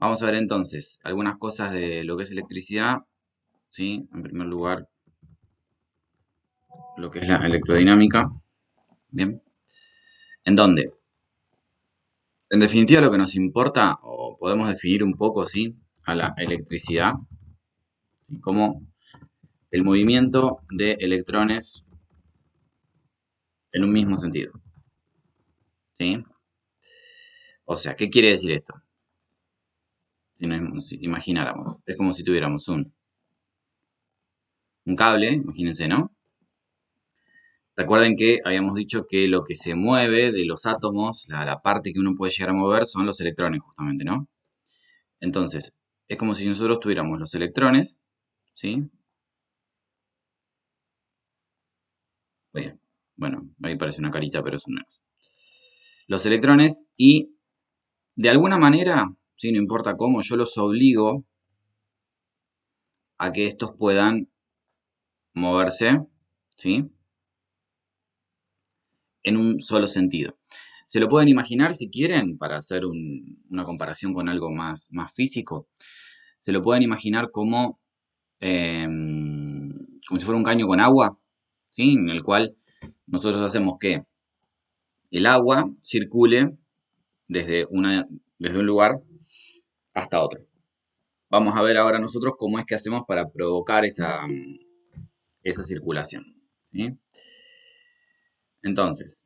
Vamos a ver entonces algunas cosas de lo que es electricidad, ¿sí? En primer lugar, lo que es la electrodinámica, ¿bien? ¿En dónde? En definitiva, lo que nos importa, o podemos definir un poco, ¿sí? A la electricidad, ¿sí? Como el movimiento de electrones en un mismo sentido, ¿sí? O sea, ¿qué quiere decir esto? Si imagináramos, es como si tuviéramos un cable, imagínense, ¿no? Recuerden que habíamos dicho que lo que se mueve de los átomos, la parte que uno puede llegar a mover, son los electrones, justamente, ¿no? Entonces, es como si nosotros tuviéramos los electrones, ¿sí? Bien, bueno, ahí parece una carita, pero es un menos. Los electrones y, de alguna manera, ¿sí? No importa cómo, yo los obligo a que estos puedan moverse, ¿sí? En un solo sentido. Se lo pueden imaginar si quieren, para hacer una comparación con algo más físico. Se lo pueden imaginar como si fuera un caño con agua, ¿sí? En el cual nosotros hacemos que el agua circule desde, desde un lugar hasta otro. Vamos a ver ahora nosotros cómo es que hacemos para provocar esa circulación, ¿sí? Entonces,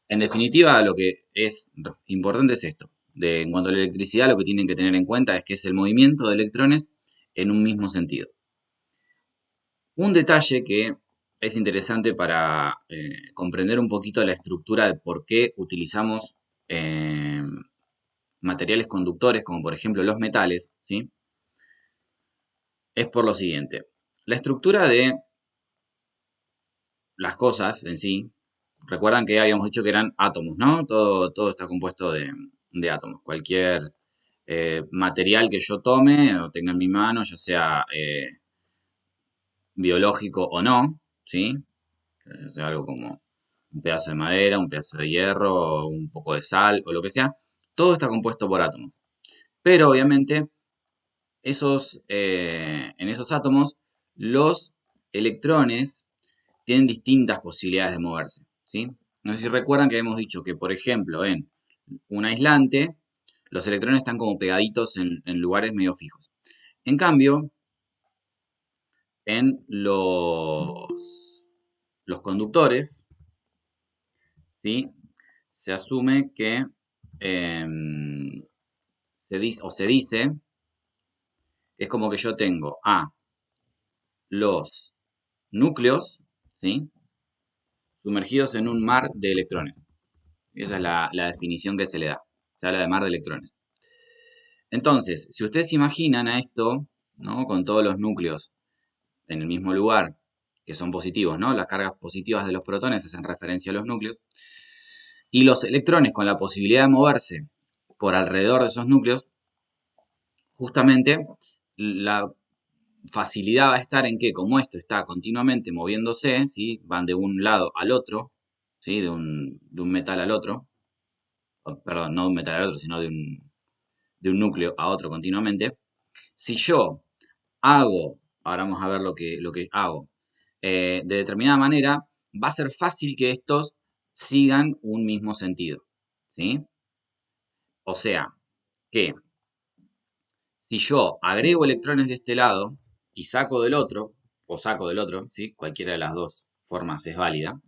en definitiva, lo que es importante es esto. En cuanto a la electricidad, lo que tienen que tener en cuenta es que es el movimiento de electrones en un mismo sentido. Un detalle que es interesante para comprender un poquito la estructura de por qué utilizamos eh, materiales conductores, como por ejemplo los metales, ¿sí? Es por lo siguiente. La estructura de las cosas en sí, recuerdan que habíamos dicho que eran átomos, ¿no? Todo está compuesto de átomos. Cualquier material que yo tome o tenga en mi mano, ya sea biológico o no, ¿sí? Sea algo como un pedazo de madera, un pedazo de hierro, un poco de sal o lo que sea, todo está compuesto por átomos. Pero obviamente en esos átomos los electrones tienen distintas posibilidades de moverse, ¿sí? No sé si recuerdan que hemos dicho que, por ejemplo, en un aislante, los electrones están como pegaditos en lugares medio fijos. En cambio, en los conductores, ¿sí? Se asume que se dice, es como que yo tengo a los núcleos, ¿sí? Sumergidos en un mar de electrones. Esa es la definición que se le da. Se habla de mar de electrones. Entonces, si ustedes se imaginan a esto, ¿no? Con todos los núcleos en el mismo lugar, que son positivos, ¿no? Las cargas positivas de los protones hacen referencia a los núcleos. Y los electrones con la posibilidad de moverse por alrededor de esos núcleos, justamente la facilidad va a estar en que, como esto está continuamente moviéndose, ¿sí? Van de un lado al otro, ¿sí? De un metal al otro, perdón, no de un metal al otro, sino de un núcleo a otro continuamente. Si yo hago, ahora vamos a ver lo que hago, de determinada manera, va a ser fácil que estos sigan un mismo sentido, ¿sí? O sea, que si yo agrego electrones de este lado y saco del otro, o saco del otro, ¿sí? Cualquiera de las dos formas es válida,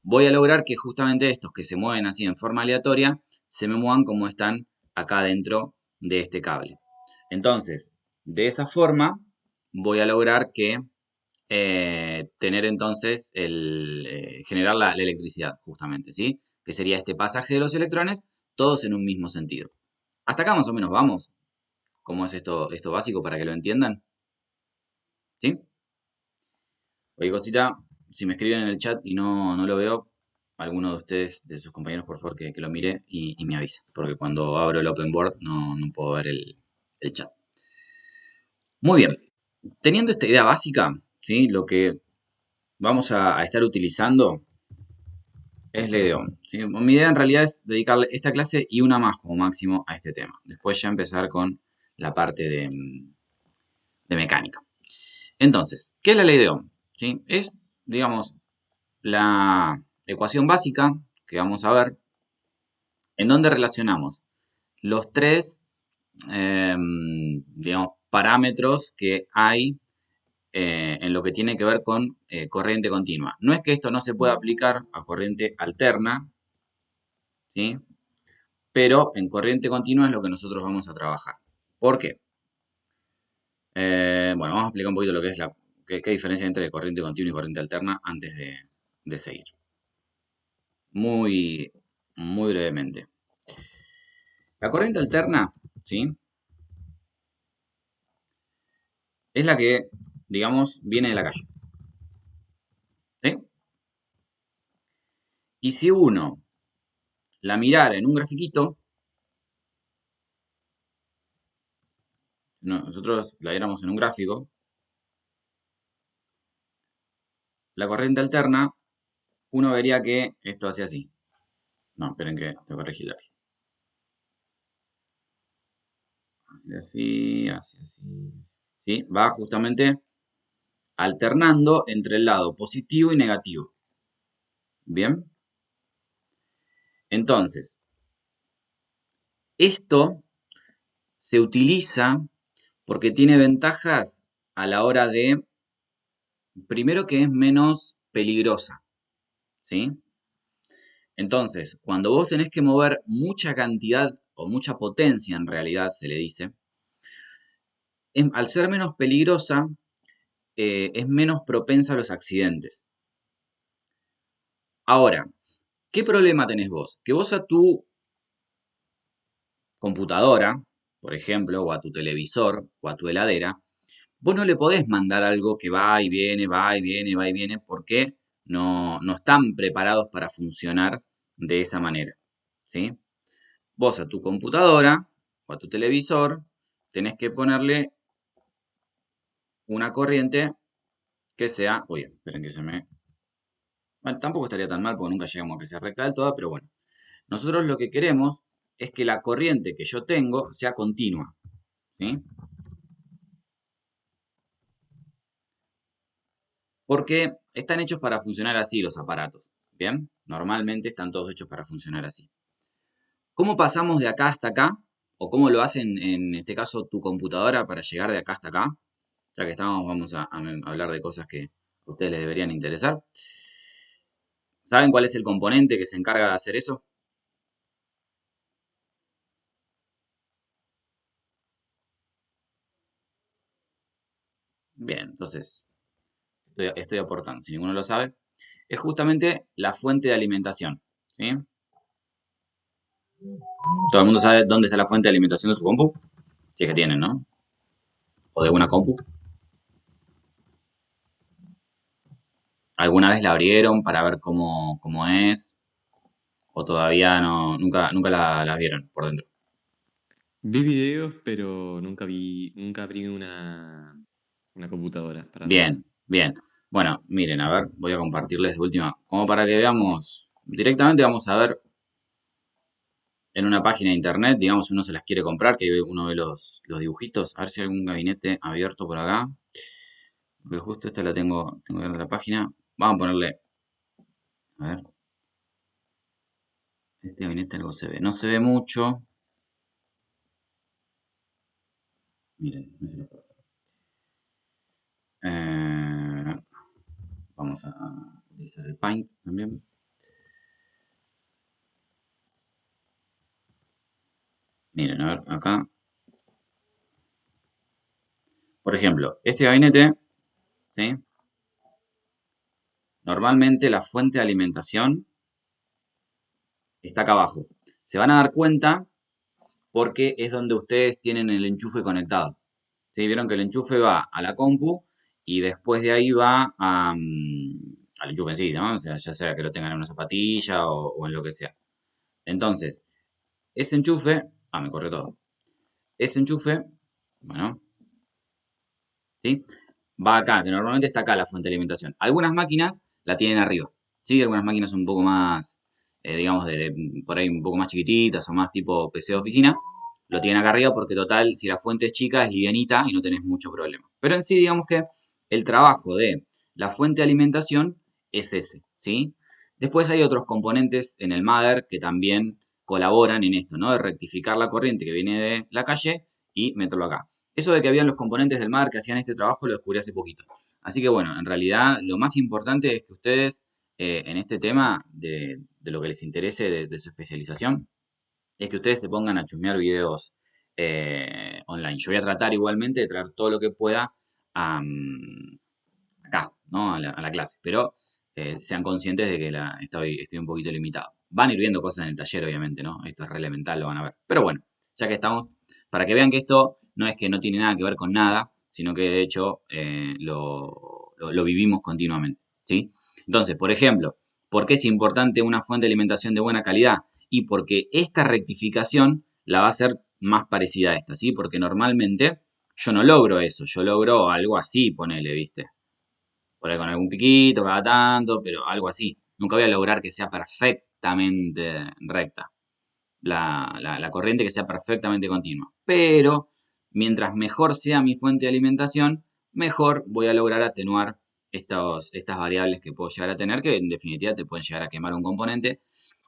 voy a lograr que justamente estos que se mueven así en forma aleatoria, se me muevan como están acá dentro de este cable. Entonces, de esa forma, voy a lograr que tener entonces generar la electricidad, justamente, ¿sí? Que sería este pasaje de los electrones, todos en un mismo sentido. Hasta acá más o menos vamos. ¿Cómo es esto básico para que lo entiendan? ¿Sí? Oye, cosita, si me escriben en el chat y no lo veo, alguno de ustedes, de sus compañeros, por favor, que lo mire y me avise. Porque cuando abro el open board no puedo ver el chat. Muy bien. Teniendo esta idea básica, ¿sí? Lo que vamos a estar utilizando es ley de Ohm, ¿sí? Mi idea en realidad es dedicarle esta clase y una más como máximo a este tema. Después ya empezar con la parte de mecánica. Entonces, ¿qué es la ley de Ohm? ¿Sí? Es, digamos, la ecuación básica que vamos a ver, en donde relacionamos los tres, digamos, parámetros que hay en lo que tiene que ver con corriente continua. No es que esto no se pueda aplicar a corriente alterna, ¿sí? Pero en corriente continua es lo que nosotros vamos a trabajar. ¿Por qué? Bueno, vamos a explicar un poquito lo que es qué diferencia hay entre corriente continua y corriente alterna antes de seguir. Muy, muy brevemente. La corriente alterna, ¿sí? Es la que, digamos, viene de la calle, ¿sí? Y si uno la mirara en un grafiquito, nosotros la viéramos en un gráfico, la corriente alterna, uno vería que esto hace así. No, esperen que te corregí el lápiz. Así, así, así. ¿Sí? Va justamente alternando entre el lado positivo y negativo. Bien. Entonces, esto se utiliza porque tiene ventajas a la hora de, primero que es menos peligrosa, ¿sí? Entonces, cuando vos tenés que mover mucha cantidad o mucha potencia en realidad se le dice, al ser menos peligrosa, es menos propensa a los accidentes. Ahora, ¿qué problema tenés vos? Que vos a tu computadora, por ejemplo, o a tu televisor, o a tu heladera, vos no le podés mandar algo que va y viene, va y viene, va y viene, porque no están preparados para funcionar de esa manera, ¿sí? Vos a tu computadora o a tu televisor tenés que ponerle una corriente que sea, oye, esperen que se me... Bueno, tampoco estaría tan mal porque nunca llegamos a que sea recta del todo, pero bueno. Nosotros lo que queremos es que la corriente que yo tengo sea continua, ¿sí? Porque están hechos para funcionar así los aparatos, ¿bien? Normalmente están todos hechos para funcionar así. ¿Cómo pasamos de acá hasta acá? ¿O cómo lo hacen en este caso tu computadora para llegar de acá hasta acá? Ya que estamos, vamos a hablar de cosas que a ustedes les deberían interesar. ¿Saben cuál es el componente que se encarga de hacer eso? Bien, entonces estoy aportando, si ninguno lo sabe. Es justamente la fuente de alimentación, ¿sí? Todo el mundo sabe dónde está la fuente de alimentación de su compu. Si es que tienen, ¿no? O de una compu. ¿Alguna vez la abrieron para ver cómo es? ¿O todavía no, nunca la vieron por dentro? Vi videos, pero nunca abrí una computadora para verlo. Bien, bien. Bueno, miren, a ver, voy a compartirles de última, como para que veamos, directamente vamos a ver en una página de internet, digamos, uno se las quiere comprar, que uno ve los dibujitos, a ver si hay algún gabinete abierto por acá, porque justo esta la tengo que ver de la página. Vamos a ponerle, a ver, este gabinete algo se ve, no se ve mucho, miren, no se lo paso. Eh, Vamos a utilizar el Paint también. Miren, a ver, acá. Por ejemplo, este gabinete, ¿sí? Normalmente la fuente de alimentación está acá abajo. Se van a dar cuenta porque es donde ustedes tienen el enchufe conectado. ¿Sí? Vieron que el enchufe va a la compu y después de ahí va al enchufe en sí, ¿no? O sea, ya sea que lo tengan en una zapatilla o en lo que sea. Entonces, ese enchufe... Ah, me corrió todo. Ese enchufe, bueno, ¿sí? Va acá, que normalmente está acá la fuente de alimentación. Algunas máquinas la tienen arriba, ¿sí? Algunas máquinas un poco más digamos, por ahí un poco más chiquititas o más tipo PC de oficina, lo tienen acá arriba porque total, si la fuente es chica, es livianita y no tenés mucho problema. Pero en sí, digamos que el trabajo de la fuente de alimentación es ese, ¿sí? Después hay otros componentes en el mother que también colaboran en esto, ¿no? De rectificar la corriente que viene de la calle y meterlo acá. Eso de que habían los componentes del mother que hacían este trabajo lo descubrí hace poquito. Así que bueno, en realidad lo más importante es que ustedes en este tema de lo que les interese de su especialización, es que ustedes se pongan a chusmear videos online. Yo voy a tratar igualmente de traer todo lo que pueda acá, ¿no? A la clase, pero sean conscientes de que estoy un poquito limitado. Van a ir viendo cosas en el taller, obviamente, ¿no? Esto es re elemental, lo van a ver. Pero bueno, ya que estamos, para que vean que esto no es que no tiene nada que ver con nada, sino que de hecho lo vivimos continuamente, ¿sí? Entonces, por ejemplo, ¿por qué es importante una fuente de alimentación de buena calidad? Y porque esta rectificación la va a hacer más parecida a esta, ¿sí? Porque normalmente yo no logro eso, yo logro algo así, ponele, ¿viste? Por ahí con algún piquito cada tanto, pero algo así. Nunca voy a lograr que sea perfectamente recta. La corriente que sea perfectamente continua. Pero mientras mejor sea mi fuente de alimentación, mejor voy a lograr atenuar estas variables que puedo llegar a tener, que en definitiva te pueden llegar a quemar un componente.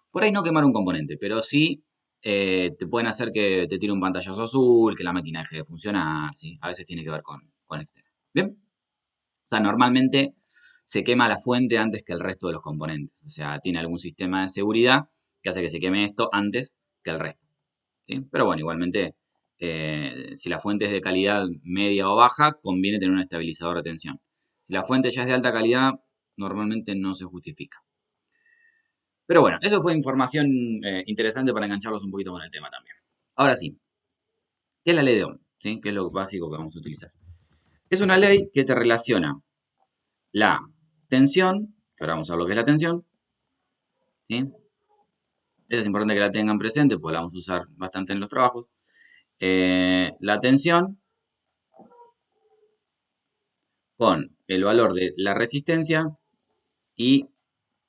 Por ahí no quemar un componente, pero sí te pueden hacer que te tire un pantallazo azul, que la máquina deje de funcionar, ¿sí? A veces tiene que ver con este. ¿Bien? O sea, normalmente se quema la fuente antes que el resto de los componentes. O sea, tiene algún sistema de seguridad que hace que se queme esto antes que el resto, ¿sí? Pero bueno, igualmente, si la fuente es de calidad media o baja, conviene tener un estabilizador de tensión. Si la fuente ya es de alta calidad, normalmente no se justifica. Pero bueno, eso fue información interesante para engancharlos un poquito con el tema también. Ahora sí, ¿qué es la ley de Ohm? ¿Sí? ¿Qué es lo básico que vamos a utilizar? Es una ley que te relaciona la tensión, que ahora vamos a ver lo que es la tensión, ¿sí? Eso es importante que la tengan presente, porque la vamos a usar bastante en los trabajos. La tensión con el valor de la resistencia y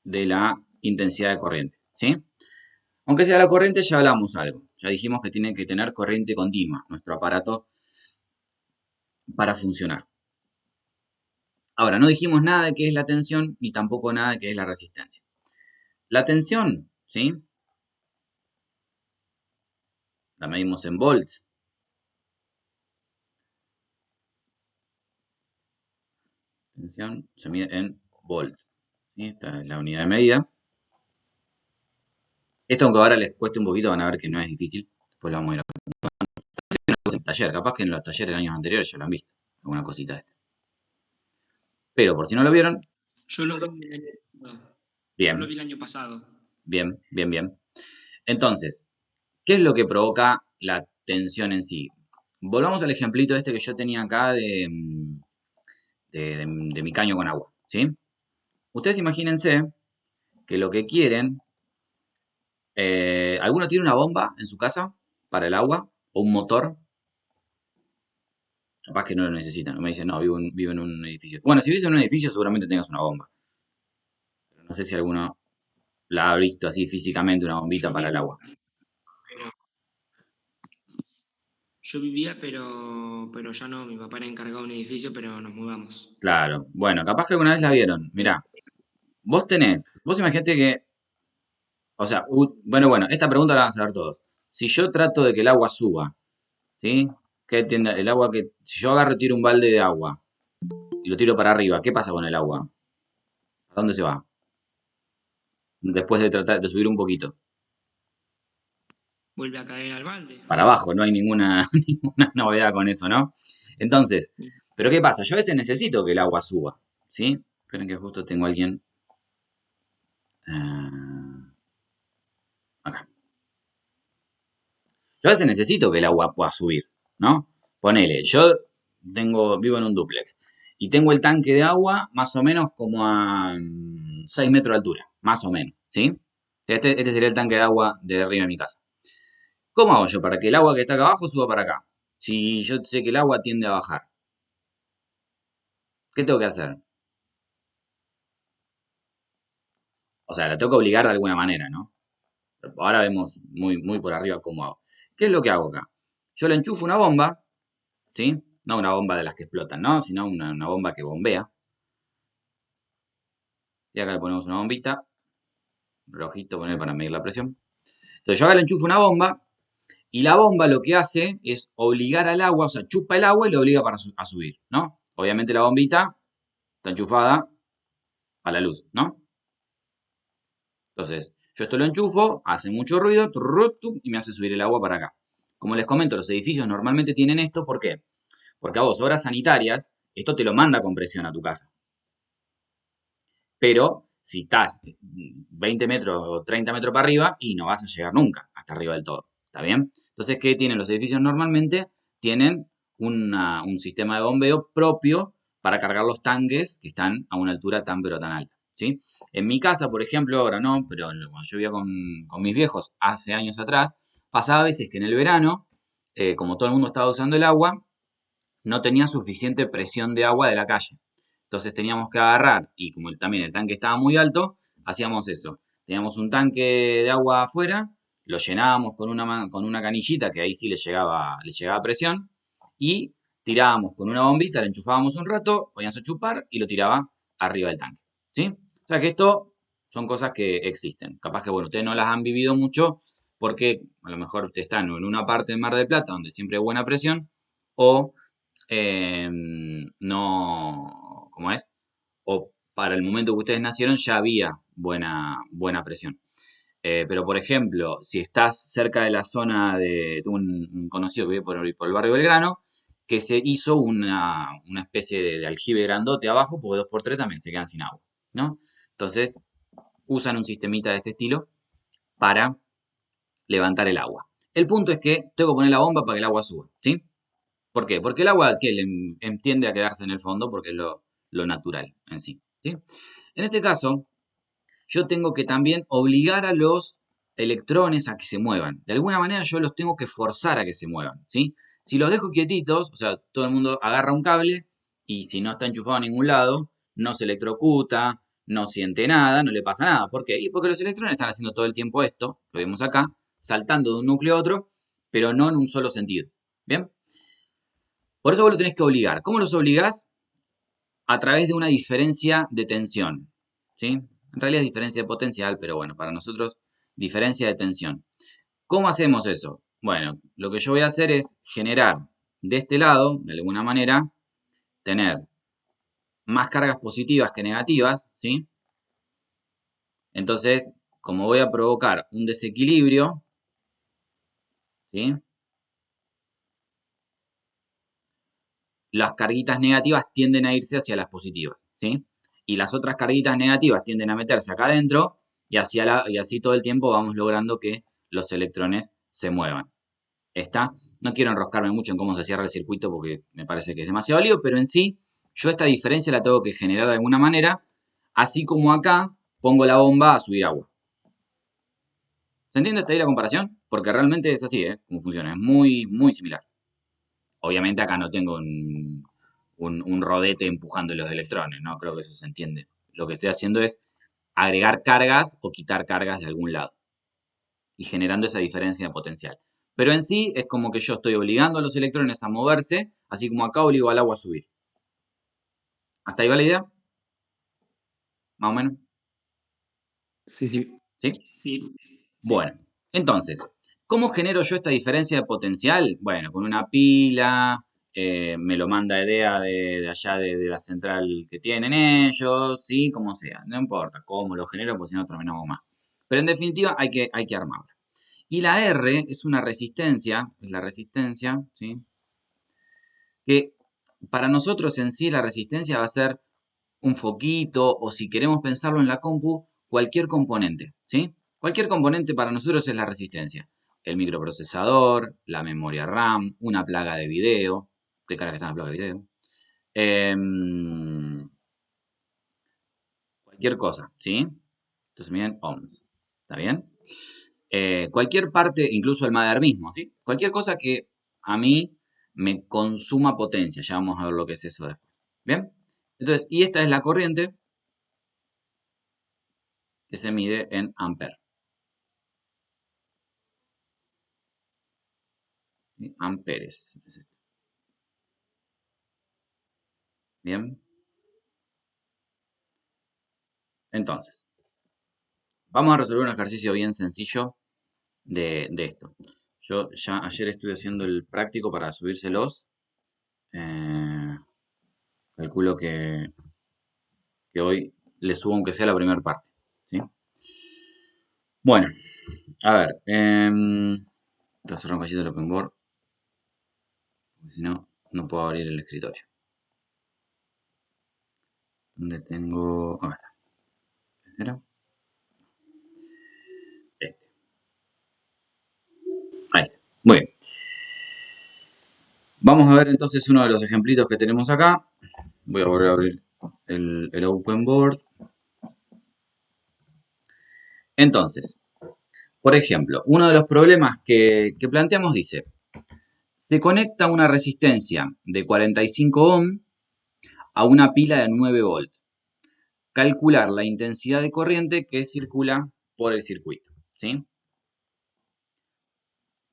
de la intensidad de corriente, ¿sí? Aunque sea la corriente, ya hablamos algo. Ya dijimos que tiene que tener corriente continua, nuestro aparato, para funcionar. Ahora, no dijimos nada de qué es la tensión, ni tampoco nada de qué es la resistencia. La tensión, ¿sí? La medimos en volts. Tensión se mide en volts, ¿sí? Esta es la unidad de medida. Esto, aunque ahora les cueste un poquito, van a ver que no es difícil. Después lo vamos a ir a en el taller. Capaz que en los talleres de años anteriores ya lo han visto. Alguna cosita de esta. Pero por si no lo vieron, Yo lo vi el año pasado. Yo lo bien, vi el año pasado. bien, bien, bien. Entonces, ¿qué es lo que provoca la tensión en sí? Volvamos al ejemplito este que yo tenía acá de mi caño con agua, ¿sí? Ustedes imagínense que lo que quieren, ¿alguno tiene una bomba en su casa para el agua? ¿O un motor? Capaz que no lo necesitan. Me dicen, no, vivo en un edificio. Bueno, si vives en un edificio seguramente tengas una bomba. Pero no sé si alguno la ha visto así físicamente, una bombita Yo para el vivía, agua. pero, yo vivía, pero ya no. Mi papá era encargado de un edificio, pero nos mudamos. Claro. Bueno, capaz que alguna vez la Sí. vieron. Mirá, vos imaginate que, o sea, bueno, esta pregunta la van a saber todos. Si yo trato de que el agua suba, ¿sí? ¿Qué tiende, el agua que, si yo agarro y tiro un balde de agua y lo tiro para arriba, ¿qué pasa con el agua? ¿A dónde se va? Después de tratar de subir un poquito. Vuelve a caer al balde. Para abajo, no hay ninguna, ninguna novedad con eso, ¿no? Entonces, ¿pero qué pasa? Yo a veces necesito que el agua suba, ¿sí? Esperen que justo tengo a alguien acá. Yo a veces necesito que el agua pueda subir, ¿no? Ponele, yo vivo en un dúplex y tengo el tanque de agua más o menos como a 6 metros de altura, más o menos, ¿sí? Este sería el tanque de agua de arriba de mi casa. ¿Cómo hago yo para que el agua que está acá abajo suba para acá? Si yo sé que el agua tiende a bajar, ¿qué tengo que hacer? O sea, la tengo que obligar de alguna manera, ¿no? Ahora vemos muy por arriba cómo hago. ¿Qué es lo que hago acá? Yo le enchufo una bomba, ¿sí? No una bomba de las que explotan, ¿no? Sino una bomba que bombea. Y acá le ponemos una bombita, rojito, poner para medir la presión. Entonces yo acá le enchufo una bomba y la bomba lo que hace es obligar al agua, o sea, chupa el agua y lo obliga a subir, ¿no? Obviamente la bombita está enchufada a la luz, ¿no? Entonces, yo esto lo enchufo, hace mucho ruido, y me hace subir el agua para acá. Como les comento, los edificios normalmente tienen esto, ¿por qué? Porque a vos, obras sanitarias, esto te lo manda con presión a tu casa. Pero si estás 20 metros o 30 metros para arriba, y no vas a llegar nunca hasta arriba del todo. ¿Está bien? Entonces, ¿qué tienen los edificios normalmente? Tienen un sistema de bombeo propio para cargar los tanques que están a una altura tan pero tan alta. ¿Sí? En mi casa, por ejemplo, ahora no, pero cuando yo vivía con mis viejos hace años atrás, pasaba a veces que en el verano, como todo el mundo estaba usando el agua, no tenía suficiente presión de agua de la calle. Entonces teníamos que agarrar, y como también el tanque estaba muy alto, hacíamos eso. Teníamos un tanque de agua afuera, lo llenábamos con una canillita, que ahí sí le llegaba presión, y tirábamos con una bombita, le enchufábamos un rato, poníamos a chupar y lo tiraba arriba del tanque. ¿Sí? O sea que esto son cosas que existen. Capaz que, bueno, ustedes no las han vivido mucho porque a lo mejor están en una parte de Mar del Plata donde siempre hay buena presión, o no, ¿cómo es? O para el momento que ustedes nacieron ya había buena presión. Pero, por ejemplo, si estás cerca de la zona de un conocido que vive por el barrio Belgrano, que se hizo una especie de aljibe grandote abajo, porque 2x3 también se quedan sin agua, ¿no? Entonces, usan un sistemita de este estilo para levantar el agua. El punto es que tengo que poner la bomba para que el agua suba, ¿sí? ¿Por qué? Porque el agua que tiende a quedarse en el fondo porque es lo natural en sí, ¿sí? En este caso, yo tengo que también obligar a los electrones a que se muevan. De alguna manera yo los tengo que forzar a que se muevan, ¿sí? Si los dejo quietitos, o sea, todo el mundo agarra un cable y si no está enchufado a ningún lado, no se electrocuta, no siente nada, no le pasa nada. ¿Por qué? Y porque los electrones están haciendo todo el tiempo esto, que vemos acá, saltando de un núcleo a otro, pero no en un solo sentido. ¿Bien? Por eso vos lo tenés que obligar. ¿Cómo los obligás? A través de una diferencia de tensión. ¿Sí? En realidad es diferencia de potencial, pero bueno, para nosotros diferencia de tensión. ¿Cómo hacemos eso? Bueno, lo que yo voy a hacer es generar de este lado, de alguna manera, tener más cargas positivas que negativas, ¿sí? Entonces, como voy a provocar un desequilibrio, ¿sí? Las carguitas negativas tienden a irse hacia las positivas, ¿sí? Y las otras carguitas negativas tienden a meterse acá adentro y así todo el tiempo vamos logrando que los electrones se muevan. ¿Está? No quiero enroscarme mucho en cómo se cierra el circuito porque me parece que es demasiado lío, pero en sí, yo esta diferencia la tengo que generar de alguna manera, así como acá pongo la bomba a subir agua. ¿Se entiende hasta ahí la comparación? Porque realmente es así, ¿eh? Cómo funciona, es muy similar. Obviamente acá no tengo un rodete empujando los electrones, ¿no? Creo que eso se entiende. Lo que estoy haciendo es agregar cargas o quitar cargas de algún lado y generando esa diferencia de potencial. Pero en sí es como que yo estoy obligando a los electrones a moverse, así como acá obligo al agua a subir. ¿Hasta ahí va la idea? Más o menos. Sí, sí. ¿Sí? Sí, sí. Bueno, entonces, ¿cómo genero yo esta diferencia de potencial? Bueno, con una pila, me lo manda idea de allá de la central que tienen ellos, sí, como sea, no importa cómo lo genero, porque si no terminamos más. Pero en definitiva hay que armarla. Y la R es una resistencia, es la resistencia, ¿sí? Que para nosotros en sí la resistencia va a ser un foquito o si queremos pensarlo en la compu, cualquier componente, ¿sí? Cualquier componente para nosotros es la resistencia. El microprocesador, la memoria RAM, una placa de video. ¿Qué cara que está en la placa de video? Cualquier cosa, ¿sí? Entonces miren, ohms. ¿Está bien? Cualquier parte, incluso el mother mismo, ¿sí? Cualquier cosa que a mí me consuma potencia. Ya vamos a ver lo que es eso después. ¿Bien? Entonces, y esta es la corriente que se mide en amperes. ¿sí? Amperes. Es esto. Bien. Entonces, vamos a resolver un ejercicio bien sencillo de esto. Yo ya ayer estuve haciendo el práctico para subírselos. Calculo que hoy le subo aunque sea la primera parte. ¿Sí? Bueno, a ver. Voy a cerrar un cachito el open board. Porque si no, no puedo abrir el escritorio. ¿Dónde tengo? Acá está. ¿Este era? Este. Ahí está. Muy bien. Vamos a ver entonces uno de los ejemplitos que tenemos acá. Voy a volver a abrir el open board. Entonces, por ejemplo, uno de los problemas que planteamos dice, se conecta una resistencia de 45 ohm a una pila de 9 volts. Calcular la intensidad de corriente que circula por el circuito. ¿Sí?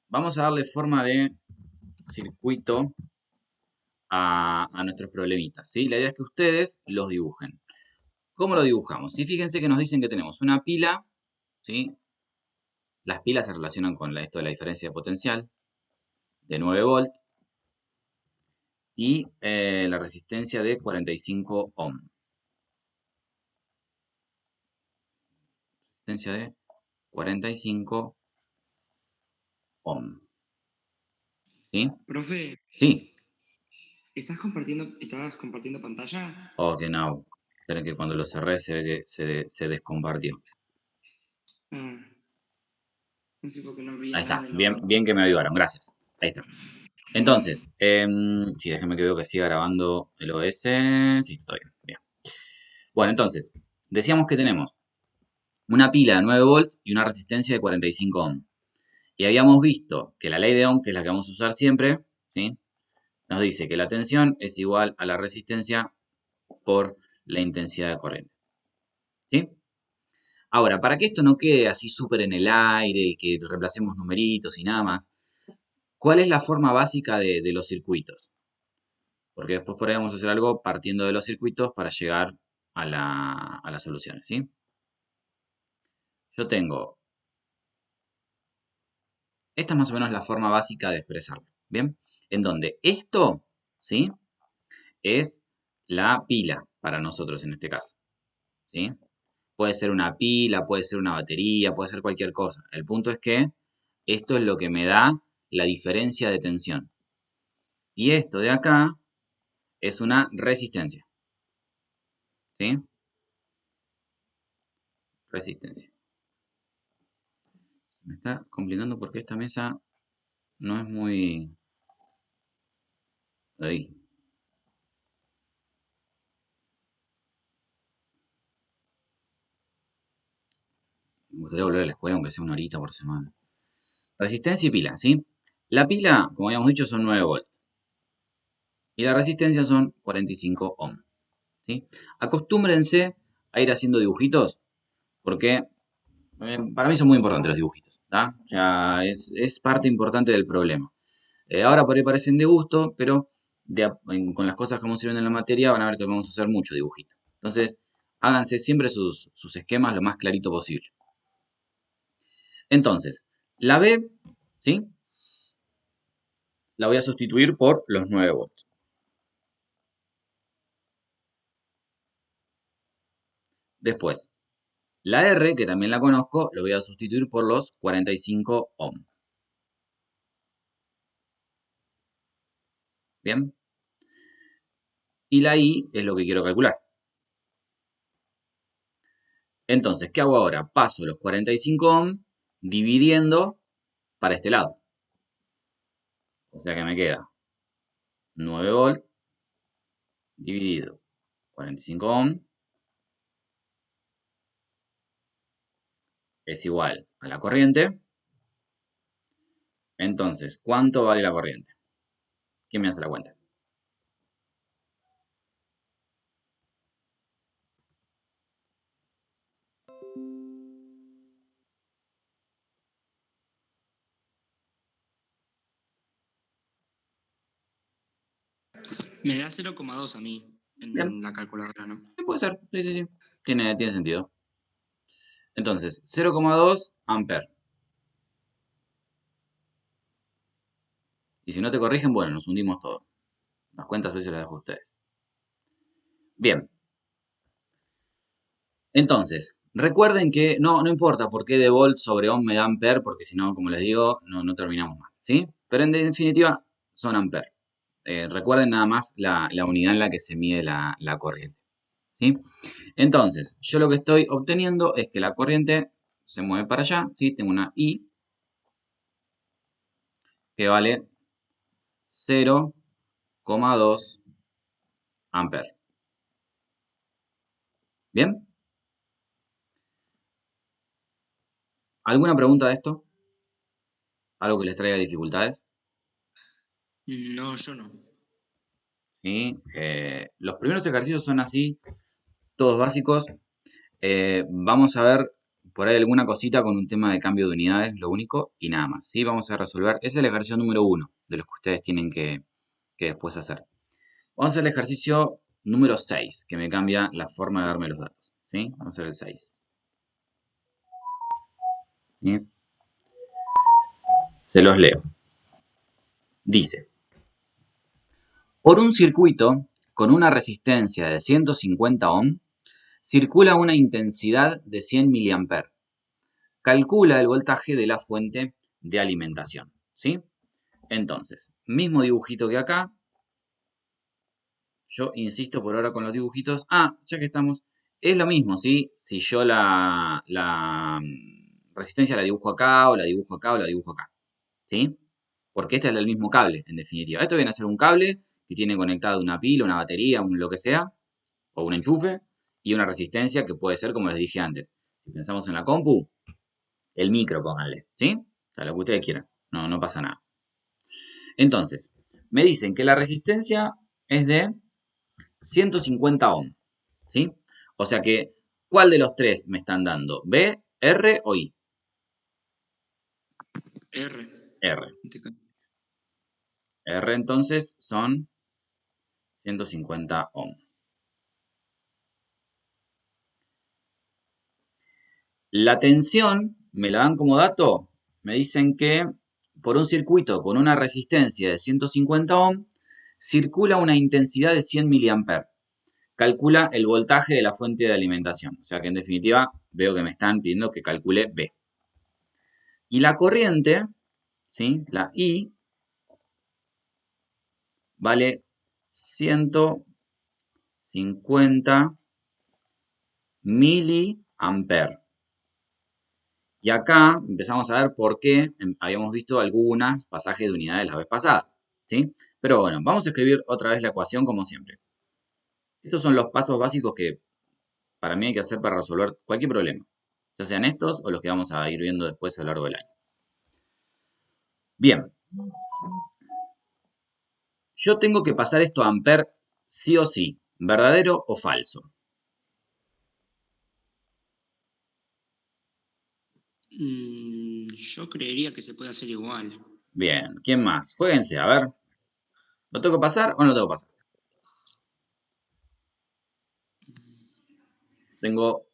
Vamos a darle forma de circuito a nuestros problemitas. ¿Sí? La idea es que ustedes los dibujen. ¿Cómo lo dibujamos? ¿Sí? Fíjense que nos dicen que tenemos una pila. ¿Sí? Las pilas se relacionan con esto de la diferencia de potencial de 9 volts y la resistencia de 45 ohm. Resistencia de 45 ohm. ¿Sí? Profe, Sí. ¿estabas compartiendo pantalla? Oh, que no. Esperen que cuando lo cerré se ve que se descompartió. Ah, no sé por qué no vi Ahí está. nada en Bien, lo... bien que me ayudaron. Gracias. Ahí está. Entonces, sí, déjenme que veo que siga grabando el OS. Sí, está bien. Bien. Bueno, entonces, decíamos que tenemos una pila de 9 volts y una resistencia de 45 ohm. Y habíamos visto que la ley de Ohm, que es la que vamos a usar siempre, ¿sí? Nos dice que la tensión es igual a la resistencia por la intensidad de corriente. ¿Sí? Ahora, para que esto no quede así súper en el aire y que reemplacemos numeritos y nada más, ¿cuál es la forma básica de los circuitos? Porque después podríamos hacer algo partiendo de los circuitos para llegar a las soluciones, ¿sí? Yo tengo, esta es más o menos la forma básica de expresarlo, ¿bien? En donde esto, ¿sí? Es la pila para nosotros en este caso, ¿sí? Puede ser una pila, puede ser una batería, puede ser cualquier cosa. El punto es que esto es lo que me da la diferencia de tensión. Y esto de acá es una resistencia, ¿sí? Resistencia. Me está complicando porque esta mesa no es muy... Ahí. Me gustaría volver a la escuela aunque sea una horita por semana. Resistencia y pila, ¿sí? La pila, como habíamos dicho, son 9 volts. Y la resistencia son 45 ohm, ¿sí? Acostúmbrense a ir haciendo dibujitos porque para mí son muy importantes los dibujitos, ¿tá? O sea, es parte importante del problema. Ahora por ahí parecen de gusto, pero con las cosas que vamos a ir en la materia van a ver que vamos a hacer mucho dibujito. Entonces, háganse siempre sus esquemas lo más clarito posible. Entonces, la B, ¿sí? La voy a sustituir por los 9 volts. Después, la R, que también la conozco, lo voy a sustituir por los 45 ohm. ¿Bien? Y la I es lo que quiero calcular. Entonces, ¿qué hago ahora? Paso los 45 ohm dividiendo para este lado. O sea que me queda 9 volt dividido 45 ohm es igual a la corriente. Entonces, ¿cuánto vale la corriente? ¿Quién me hace la cuenta? Me da 0,2 a mí Bien, en la calculadora, ¿no? sí, puede ser. Sí, sí, sí. Tiene sentido. Entonces, 0,2 amper. Y si no te corrigen, bueno, nos hundimos todos. Las cuentas hoy se las dejo a ustedes. Bien. Entonces, recuerden que no importa por qué de volt sobre ohm me da amper, porque si no, como les digo, no terminamos más, ¿sí? Pero en definitiva, son amper. Recuerden nada más la unidad en la que se mide la corriente, ¿sí? Entonces, yo lo que estoy obteniendo es que la corriente se mueve para allá, ¿sí? Tengo una I que vale 0,2 amper. ¿Bien? ¿Alguna pregunta de esto? ¿Algo que les traiga dificultades? No, yo no. ¿Sí? Los primeros ejercicios son así, todos básicos. Vamos a ver por ahí alguna cosita con un tema de cambio de unidades, lo único, y nada más. ¿Sí? Vamos a resolver. Ese es el ejercicio número 1 de los que ustedes tienen que después hacer. Vamos a hacer el ejercicio número 6, que me cambia la forma de darme los datos. ¿Sí? Vamos a hacer el 6. ¿Sí? Se los leo. Dice, por un circuito con una resistencia de 150 ohm, circula una intensidad de 100 mA. Calcula el voltaje de la fuente de alimentación. ¿Sí? Entonces, mismo dibujito que acá. Yo insisto por ahora con los dibujitos. Ya que estamos, es lo mismo, ¿sí? Si yo la resistencia la dibujo acá, o la dibujo acá, o la dibujo acá. ¿Sí? Porque este es el mismo cable, en definitiva. Esto viene a ser un cable que tiene conectado una pila, una batería, un lo que sea, o un enchufe, y una resistencia que puede ser, como les dije antes. Si pensamos en la compu, el micro, pónganle, ¿sí? O sea, lo que ustedes quieran. No pasa nada. Entonces, me dicen que la resistencia es de 150 ohm, ¿sí? O sea que, ¿cuál de los tres me están dando? ¿B, R o I? R. R. R entonces son 150 ohm. La tensión, me la dan como dato, me dicen que por un circuito con una resistencia de 150 ohm, circula una intensidad de 100 mA. Calcula el voltaje de la fuente de alimentación. O sea que en definitiva veo que me están pidiendo que calcule B. Y la corriente, ¿sí? La I, vale 150 miliamperes. Y acá empezamos a ver por qué habíamos visto algunos pasajes de unidades la vez pasada, ¿sí? Pero bueno, vamos a escribir otra vez la ecuación como siempre. Estos son los pasos básicos que para mí hay que hacer para resolver cualquier problema, ya sean estos o los que vamos a ir viendo después a lo largo del año. Bien, yo tengo que pasar esto a amper sí o sí, verdadero o falso. Yo creería que se puede hacer igual. Bien, ¿quién más? Jueguense, a ver. ¿Lo tengo que pasar o no lo tengo que pasar? Tengo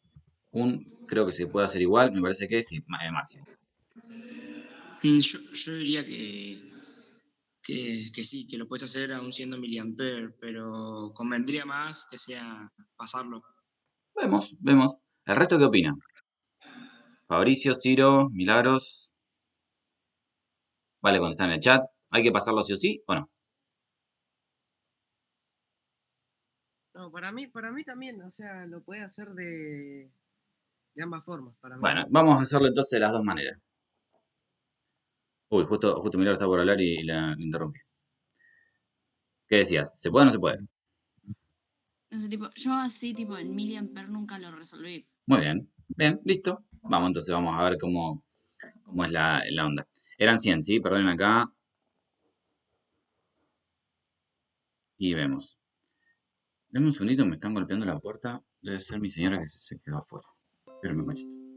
creo que se puede hacer igual, me parece que sí, máximo. Yo diría que sí, que lo puedes hacer aún siendo miliamper, pero convendría más que sea pasarlo. Vemos. ¿El resto qué opina? Fabricio, Ciro, Milagros. Vale, contestar en el chat. ¿Hay que pasarlo sí o sí o no? No, para mí también, o sea, lo puede hacer de ambas formas, para mí. Bueno, vamos a hacerlo entonces de las dos maneras. Uy, justo Milagros está por hablar y la interrumpí. ¿Qué decías? ¿Se puede o no se puede? No sé, tipo, yo así, tipo, en miliamper nunca lo resolví. Muy bien. Bien, listo. Vamos entonces, vamos a ver cómo es la onda. Eran 100, ¿sí? Perdonen acá. Y vemos. Dame un segundito, me están golpeando la puerta. Debe ser mi señora que se quedó afuera. Espérenme un cachito.